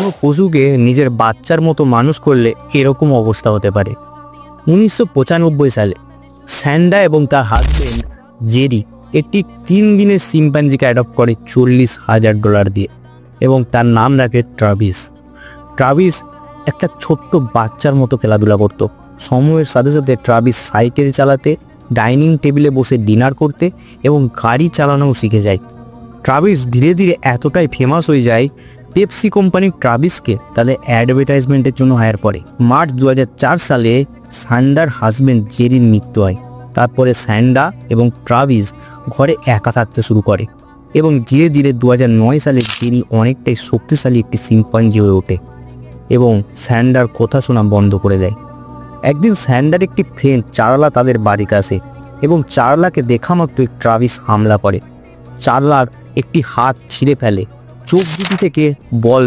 কোনো পশুকে নিজের বাচ্চার মতো মানুষ করলে এরকম অবস্থা হতে পারে। 1995 সালে স্যান্ডা এবং তার হাজবেন্ড জেরি একটি 3 দিনের শিম্পাঞ্জিকে অ্যাডপ্ট করে $40,000 দিয়ে এবং তার নাম রাখে ট্রাভিস। ট্রাভিস একটা ছোট্ট বাচ্চার মতো খেলাধুলা করত। সময়ের সাথে সাথে ট্রাভিস সাইকেল চালাতে, ডাইনিং টেবিলে বসে ডিনার করতে এবং গাড়ি চালানোও শিখে যায়। ট্রাভিস ধীরে ধীরে এতটাই ফেমাস হয়ে যায়, পেপসি কোম্পানি ট্রাভিসকে তাদের অ্যাডভার্টাইজমেন্টের জন্য হায়ার করে। মার্চ 2004 সালে স্যান্ডার হাজবেন্ড জেরির মৃত্যু হয়। তারপরে স্যান্ডা এবং ট্রাভিস ঘরে একা থাকতে শুরু করে এবং ধীরে ধীরে 2009 সালে জেরি অনেকটাই শক্তিশালী একটি শিম্পাঞ্জি হয়ে ওঠে এবং স্যান্ডার কথা শোনা বন্ধ করে দেয়। একদিন স্যান্ডার একটি ফ্রেন্ড চার্লা তাদের বাড়িতে আসে এবং চার্লাকে দেখা মাত্রই ট্রাভিস হামলা করে। চার্লার একটি হাত ছিঁড়ে ফেলে, চোখ দুটি থেকে বল